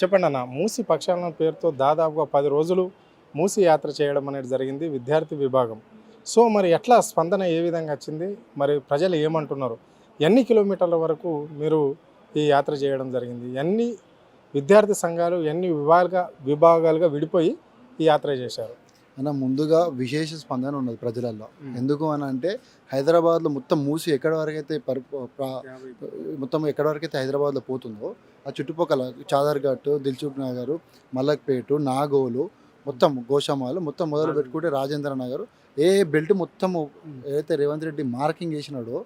చెప్పండి అన్న. మూసీ పక్షాలన పేరుతో దాదాపుగా 10 రోజులు మూసీ యాత్ర చేయడం అనేది జరిగింది విద్యార్థి విభాగం. సో, మరి ఎట్లా స్పందన ఏ విధంగా వచ్చింది? మరి ప్రజలు ఏమంటున్నారు? ఎన్ని కిలోమీటర్ల వరకు మీరు ఈ యాత్ర చేయడం జరిగింది? ఎన్ని విద్యార్థి సంఘాలు ఎన్ని విభాగాలుగా విడిపోయి ఈ యాత్ర చేశారు? ముందుగా విశేష స్పందన ఉన్నది ప్రజలలో. ఎందుకు అని అంటే హైదరాబాద్లో మొత్తం మూసి ఎక్కడి వరకైతే మొత్తం ఎక్కడి వరకైతే హైదరాబాద్లో పోతుందో ఆ చుట్టుపక్కల చాదర్ఘాట్, దిల్సుఖ్ నగర్, మలక్పేట, నాగోలు, మొత్తం గోషామాలు మొత్తం మొదలు పెట్టుకుంటే రాజేంద్ర నగర్ ఏ బెల్ట్ మొత్తం ఏదైతే రేవంత్ రెడ్డి మార్కింగ్ చేసినాడో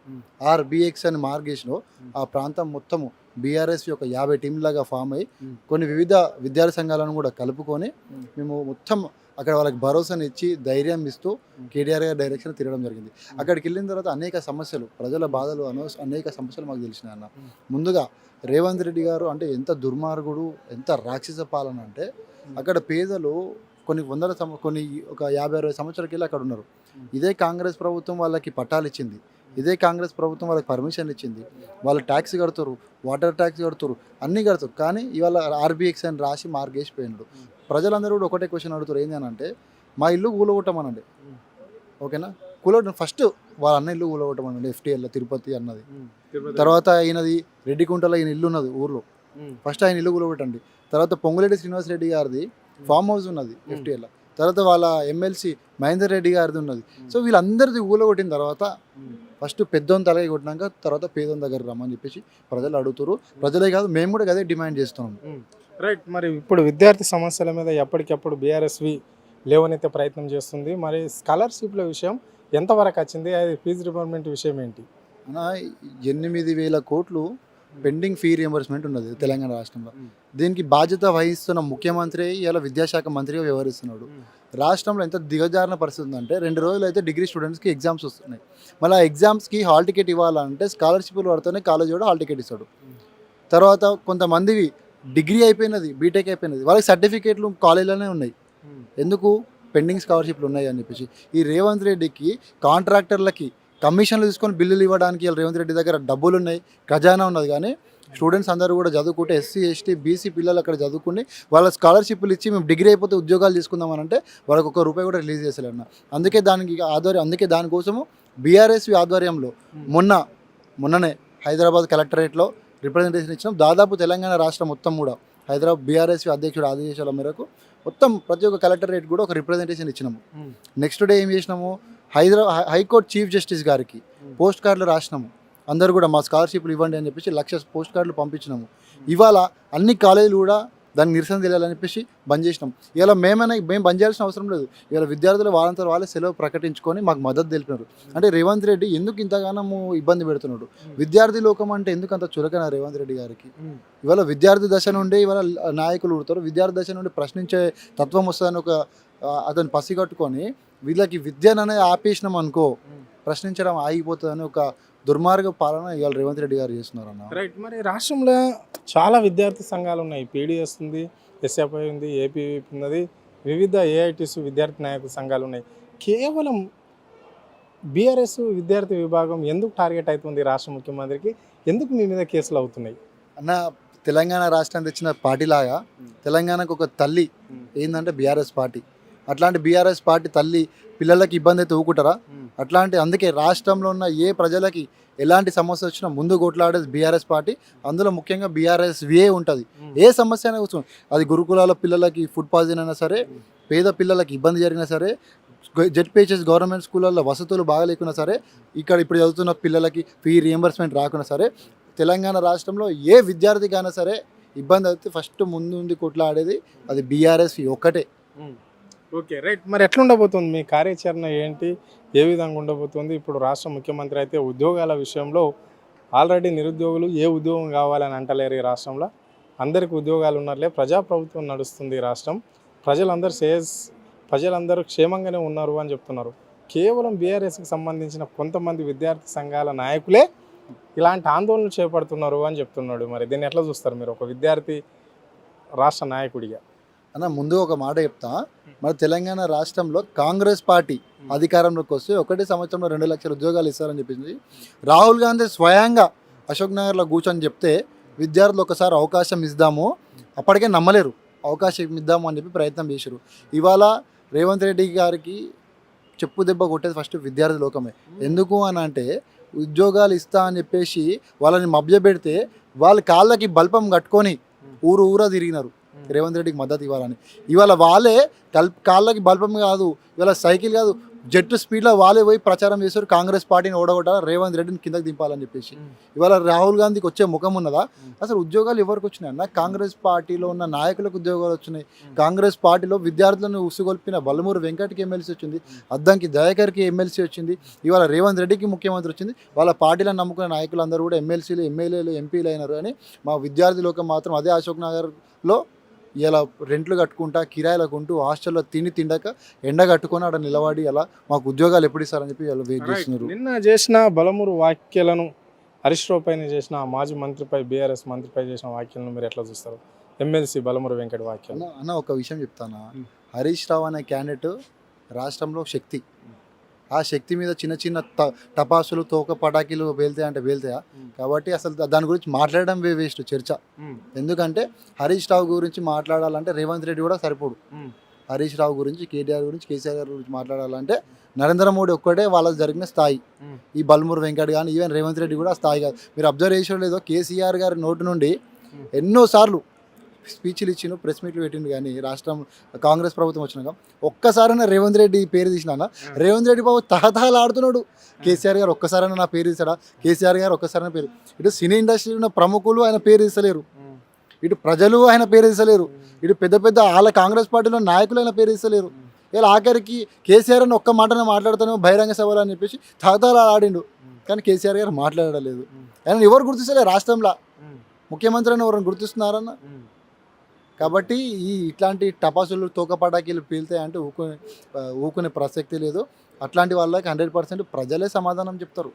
ఆర్బిఎక్స్ అని మార్క్ చేసినో ఆ ప్రాంతం మొత్తము బీఆర్ఎస్ యొక్క 50 టీంలాగా ఫామ్ అయ్యి కొన్ని వివిధ విద్యార్థి సంఘాలను కూడా కలుపుకొని మేము మొత్తం అక్కడ వాళ్ళకి భరోసాని ఇచ్చి ధైర్యం ఇస్తూ కేటీఆర్ గారి డైరెక్షన్ తిరగడం జరిగింది. అక్కడికి వెళ్ళిన తర్వాత అనేక సమస్యలు, ప్రజల బాధలు, అనేక సమస్యలు మాకు తెలిసినాయి అన్న. ముందుగా రేవంత్ రెడ్డి గారు అంటే ఎంత దుర్మార్గుడు, ఎంత రాక్షస పాలన అంటే అక్కడ పేదలు కొన్ని కొన్ని ఒక 50-60 సంవత్సరాలకి వెళ్ళి అక్కడ ఉన్నారు. ఇదే కాంగ్రెస్ ప్రభుత్వం వాళ్ళకి పట్టాలు ఇచ్చింది, ఇదే కాంగ్రెస్ ప్రభుత్వం వాళ్ళకి పర్మిషన్ ఇచ్చింది, వాళ్ళు ట్యాక్స్ కడుతురు, వాటర్ ట్యాక్స్ కడుతురు, అన్నీ కడుతురు. కానీ ఇవాళ ఆర్బిఎక్స్ అని రాసి మార్గేసిపోయినాడు. ప్రజలందరూ కూడా ఒకటే క్వశ్చన్ అడుగుతారు, ఏంటి అని అంటే మా ఇల్లు కూలగొట్టమనండి. ఓకేనా, కూలగొట్ట ఫస్ట్ వాళ్ళ అన్న ఇల్లు కూలగొట్టమనండి. ఎఫ్టీఎల్ తిరుపతి అన్నది, తర్వాత ఈయనది రెడ్డికుంటలో ఈయన ఇల్లు ఉన్నది ఊర్లో, ఫస్ట్ ఆయన ఇల్లు కూలగొట్టండి. తర్వాత పొంగులేటి శ్రీనివాస్ రెడ్డి గారిది ఫామ్ హౌస్ ఉన్నది ఎఫ్టీఎల్, తర్వాత వాళ్ళ ఎమ్మెల్సీ మహేందర్ రెడ్డి గారిది ఉన్నది. సో వీళ్ళందరిది కూలగొట్టిన తర్వాత ఫస్ట్ పెద్దోని తలకి కొట్టినాక తర్వాత పేదోని దగ్గర రమ్మని చెప్పేసి ప్రజలు అడుగుతారు. ప్రజలే కాదు, మేము కూడా అదే డిమాండ్ చేస్తున్నాం. రైట్. మరి ఇప్పుడు విద్యార్థి సమస్యల మీద ఎప్పటికప్పుడు బీఆర్ఎస్వి లేవనెత్తే ప్రయత్నం చేస్తుంది. మరి స్కాలర్షిప్ల విషయం ఎంతవరకు వచ్చింది? అది ఫీజు రిమెంబర్మెంట్ విషయం ఏంటి అన్న? 8,000 కోట్లు పెండింగ్ ఫీ రియంబర్స్మెంట్ ఉన్నది తెలంగాణ రాష్ట్రంలో. దీనికి బాధ్యత వహిస్తున్న ముఖ్యమంత్రి ఇలా విద్యాశాఖ మంత్రిగా వ్యవహరిస్తున్నాడు. రాష్ట్రంలో ఎంత దిగజారిన పరిస్థితి ఉందంటే 2 రోజులు అయితే డిగ్రీ స్టూడెంట్స్కి ఎగ్జామ్స్ వస్తున్నాయి. మళ్ళీ ఆ ఎగ్జామ్స్కి హాల్ టికెట్ ఇవ్వాలంటే స్కాలర్షిప్లు పడితేనే కాలేజ్ కూడా హాల్ టికెట్ ఇస్తాడు. తర్వాత కొంతమందివి డిగ్రీ అయిపోయినది, బీటెక్ అయిపోయినది, వాళ్ళకి సర్టిఫికేట్లు కాలేజీలోనే ఉన్నాయి. ఎందుకు? పెండింగ్ స్కాలర్షిప్లు ఉన్నాయి అని చెప్పేసి. ఈ రేవంత్ రెడ్డికి కాంట్రాక్టర్లకి కమిషన్లు తీసుకొని బిల్లులు ఇవ్వడానికి రేవంత్ రెడ్డి దగ్గర డబ్బులు ఉన్నాయి, ఖజానా ఉన్నది. కానీ స్టూడెంట్స్ అందరూ కూడా చదువుకుంటే ఎస్సీ, ఎస్టీ, బీసీ పిల్లలు అక్కడ చదువుకుని వాళ్ళ స్కాలర్షిప్లు ఇచ్చి మేము డిగ్రీ అయిపోతే ఉద్యోగాలు తీసుకుందామని అంటే వాళ్ళకి ₹1 కూడా రిలీజ్ చేసేయాలన్న. అందుకే దానికోసము బీఆర్ఎస్ ఆధ్వర్యంలో మొన్ననే హైదరాబాద్ కలెక్టరేట్లో రిప్రజెంటేషన్ ఇచ్చినాం. దాదాపు తెలంగాణ రాష్ట్రం మొత్తం కూడా హైదరాబాద్ బీఆర్ఎస్ అధ్యక్షుడు ఆదేశాల మేరకు మొత్తం ప్రతి ఒక్క కలెక్టరేట్ కూడా ఒక రిప్రజెంటేషన్ ఇచ్చినాము. నెక్స్ట్ డే ఏం చేసినాము, హైకోర్టు చీఫ్ జస్టిస్ గారికి పోస్ట్ కార్డులు రాసినాము. అందరూ కూడా మా స్కాలర్షిప్లు ఇవ్వండి అని చెప్పేసి 1,00,000 పోస్ట్ కార్డులు పంపించినాము. ఇవాళ అన్ని కాలేజీలు కూడా దానికి నిరసన తెలియాలని చెప్పేసి బంద్ చేసినాం. ఇలా మేము బంద్ చేయాల్సిన అవసరం లేదు. ఇలా విద్యార్థులు వాళ్ళంతా వాళ్ళే సెలవు ప్రకటించుకొని మాకు మద్దతు తెలిపినారు. అంటే రేవంత్ రెడ్డి ఎందుకు ఇంతగానో ఇబ్బంది పెడుతున్నాడు? విద్యార్థి లోకం అంటే ఎందుకు అంత చులకన రేవంత్ రెడ్డి గారికి? ఇవాళ విద్యార్థి దశ నుండి ఇవాళ నాయకులు ఉడతారు, విద్యార్థి దశ నుండి ప్రశ్నించే తత్వం వస్తుందని అతను పసిగట్టుకొని వీళ్ళకి విద్యను అనేది ఆపేసినాం అనుకో, ప్రశ్నించడం ఆగిపోతుందని ఒక దుర్మార్గ పాలన ఇవాళ రేవంత్ రెడ్డి గారు చేస్తున్నారు అన్న. రైట్. మరి రాష్ట్రంలో చాలా విద్యార్థి సంఘాలు ఉన్నాయి. పీడిఎస్ ఉంది, ఎస్ఎఫ్ఐ ఉంది, ఏపీవీపీ ఉన్నది, వివిధ ఏఐటీసీ విద్యార్థి నాయకుల సంఘాలు ఉన్నాయి. కేవలం బీఆర్ఎస్ విద్యార్థి విభాగం ఎందుకు టార్గెట్ అవుతుంది రాష్ట్ర ముఖ్యమంత్రికి? ఎందుకు మీ మీద కేసులు అవుతున్నాయి అన్న? తెలంగాణ రాష్ట్రాన్ని తెచ్చిన పార్టీలాగా తెలంగాణకు ఒక తల్లి ఏంటంటే బీఆర్ఎస్ పార్టీ. అట్లాంటి బీఆర్ఎస్ పార్టీ తల్లి పిల్లలకి ఇబ్బంది అయితే ఊకుంటారా? అందుకే రాష్ట్రంలో ఉన్న ఏ ప్రజలకి ఎలాంటి సమస్య వచ్చినా ముందు కొట్లాడేది బీఆర్ఎస్ పార్టీ. అందులో ముఖ్యంగా బీఆర్ఎస్వే ఉంటుంది. ఏ సమస్య అయినా కూర్చోండి, అది గురుకులాల పిల్లలకి ఫుడ్ పాయిజన్ అయినా సరే, పేద పిల్లలకి ఇబ్బంది జరిగినా సరే, జెడ్పీహెచ్ఎస్ గవర్నమెంట్ స్కూళ్ళల్లో వసతులు బాగా లేకున్నా సరే, ఇప్పుడు చదువుతున్న పిల్లలకి ఫీ రియంబర్స్మెంట్ రాకున్నా సరే, తెలంగాణ రాష్ట్రంలో ఏ విద్యార్థికి అయినా సరే ఇబ్బంది అయితే ఫస్ట్ ముందు కొట్లాడేది అది బీఆర్ఎస్ ఒక్కటే. Okay, right. మరి ఎట్లా ఉండబోతుంది మీ కార్యాచరణ ఏంటి? ఏ విధంగా ఉండబోతుంది? ఇప్పుడు రాష్ట్ర ముఖ్యమంత్రి అయితే ఉద్యోగాల విషయంలో ఆల్రెడీ నిరుద్యోగులు ఏ ఉద్యోగం కావాలని అంటలేరు. ఈ రాష్ట్రంలో అందరికీ ఉద్యోగాలు ఉన్నట్లే ప్రజాప్రభుత్వం నడుస్తుంది ఈ రాష్ట్రం. ప్రజలందరూ క్షేమంగానే ఉన్నారు అని చెప్తున్నారు. కేవలం బీఆర్ఎస్కి సంబంధించిన కొంతమంది విద్యార్థి సంఘాల నాయకులే ఇలాంటి ఆందోళనలు చేపడుతున్నారు అని చెప్తున్నాడు. మరి దీన్ని ఎట్లా చూస్తారు మీరు ఒక విద్యార్థి రాష్ట్ర నాయకుడిగా? అన్న, ముందు ఒక మాట చెప్తా. మన తెలంగాణ రాష్ట్రంలో కాంగ్రెస్ పార్టీ అధికారంలోకి వస్తే 1 సంవత్సరంలో 2 లక్షల ఉద్యోగాలు ఇస్తారని చెప్పింది. రాహుల్ గాంధీ స్వయంగా అశోక్ నగర్లో కూర్చొని చెప్తే విద్యార్థులు ఒకసారి అవకాశం ఇద్దాము, అప్పటికే నమ్మలేరు, అవకాశం ఇద్దాము అని చెప్పి ప్రయత్నం చేశారు. ఇవాళ రేవంత్ రెడ్డి గారికి చెప్పు దెబ్బ కొట్టేది ఫస్ట్ విద్యార్థి లోకమే. ఎందుకు అని అంటే ఉద్యోగాలు ఇస్తా అని చెప్పేసి వాళ్ళని మభ్యపెడితే వాళ్ళ కాళ్ళకి బల్పం కట్టుకొని ఊరా తిరిగినారు రేవంత్ రెడ్డికి మద్దతు ఇవ్వాలని. ఇవాళ వాళ్ళే కాళ్ళకి బల్పం కాదు, ఇవాళ సైకిల్ కాదు, జెట్ స్పీడ్లో వాళ్ళే పోయి ప్రచారం చేశారు కాంగ్రెస్ పార్టీని ఓడగొట్టాలి, రేవంత్ రెడ్డిని కిందకి దింపాలని చెప్పేసి. ఇవాళ రాహుల్ గాంధీకి వచ్చే ముఖం ఉన్నదా? అసలు ఉద్యోగాలు ఎవరికి వచ్చినాయి అన్న? కాంగ్రెస్ పార్టీలో ఉన్న నాయకులకు ఉద్యోగాలు వచ్చినాయి. కాంగ్రెస్ పార్టీలో విద్యార్థులను ఉసుగొల్పిన బల్లమూరు వెంకట్కి ఎమ్మెల్సీ వచ్చింది, అద్దంకి దయాకర్కి ఎమ్మెల్సీ వచ్చింది, ఇవాళ రేవంత్ రెడ్డికి ముఖ్యమంత్రి వచ్చింది. వాళ్ళ పార్టీలను నమ్ముకున్న నాయకులందరూ కూడా ఎమ్మెల్సీలు, ఎమ్మెల్యేలు, ఎంపీలు అయినారు. అని మా విద్యార్థి లోకం మాత్రం అదే అశోక్ నగర్లో ఇలా రెంట్లు కట్టుకుంటా, కిరాయిలకు ఉంటూ, హాస్టల్లో తిండక ఎండ కట్టుకొని అక్కడ నిలబడి అలా మాకు ఉద్యోగాలు ఎప్పుడు ఇస్తారని చెప్పి వాళ్ళు వెయిట్ చేస్తున్నారు. నిన్న చేసిన బలమూరు వ్యాఖ్యలను, హరీష్ రావు పైన చేసిన మాజీ మంత్రిపై, బీఆర్ఎస్ మంత్రిపై చేసిన వ్యాఖ్యలను మీరు ఎట్లా చూస్తారు? ఎమ్మెల్సీ బలమూరు వెంకట్ వ్యాఖ్యలు. అన్న ఒక విషయం చెప్తానా, హరీష్ రావు అనే క్యాండిడేట్ రాష్ట్రంలో శక్తి. ఆ శక్తి మీద చిన్న చిన్న టపాసులు, తోక పటాకీలు పేలుతాయి అంటే పేలుతాయా? కాబట్టి అసలు దాని గురించి మాట్లాడడం వేస్ట్ చర్చ. ఎందుకంటే హరీష్ రావు గురించి మాట్లాడాలంటే రేవంత్ రెడ్డి కూడా సరిపోడు. హరీష్ రావు గురించి, కేటీఆర్ గురించి, కేసీఆర్ గారి గురించి మాట్లాడాలంటే నరేంద్ర మోడీ ఒక్కటే వాళ్ళకి జరిగిన స్థాయి. ఈ బల్మూరు వెంకట్ కానీ ఈవెన్ రేవంత్ రెడ్డి కూడా స్థాయి కాదు. మీరు అబ్జర్వ్ చేసిన లేదో, కేసీఆర్ గారి నోటి నుండి ఎన్నోసార్లు స్పీచ్లు ఇచ్చిన, ప్రెస్ మీట్లు పెట్టిండు, కానీ రాష్ట్రం కాంగ్రెస్ ప్రభుత్వం వచ్చినాక ఒక్కసారైనా రేవంత్ రెడ్డి పేరు తీసినా? రేవంత్ రెడ్డి బాబు తహతహలు ఆడుతున్నాడు. కేసీఆర్ గారు ఒక్కసారైనా నా పేరు తీసాడా? కేసీఆర్ గారు ఒక్కసారైనా పేరు, ఇటు సినీ ఇండస్ట్రీలో ఉన్న ప్రముఖులు ఆయన పేరు తీసలేరు, ఇటు ప్రజలు ఆయన పేరు తీసలేరు, ఇటు పెద్ద పెద్ద వాళ్ళ కాంగ్రెస్ పార్టీలో నాయకులు ఆయన పేరు తీసలేరు. ఇలా ఆఖరికి కేసీఆర్ అని ఒక్క మాటనే మాట్లాడుతాను బహిరంగ సభలు అని చెప్పేసి తహతహలు ఆడిండు, కానీ కేసీఆర్ గారు మాట్లాడలేదు. ఆయన ఎవరు గుర్తిస్తలేరు రాష్ట్రంలో, ముఖ్యమంత్రి అని ఎవరైనా గుర్తిస్తున్నారన్న? కాబట్టి ఇట్లాంటి టపాసులు, తోక పటాకీలు పేలుతాయంటే ఊకునే ప్రసక్తి లేదు. అట్లాంటి వాళ్ళకి 100% ప్రజలే సమాధానం చెప్తారు.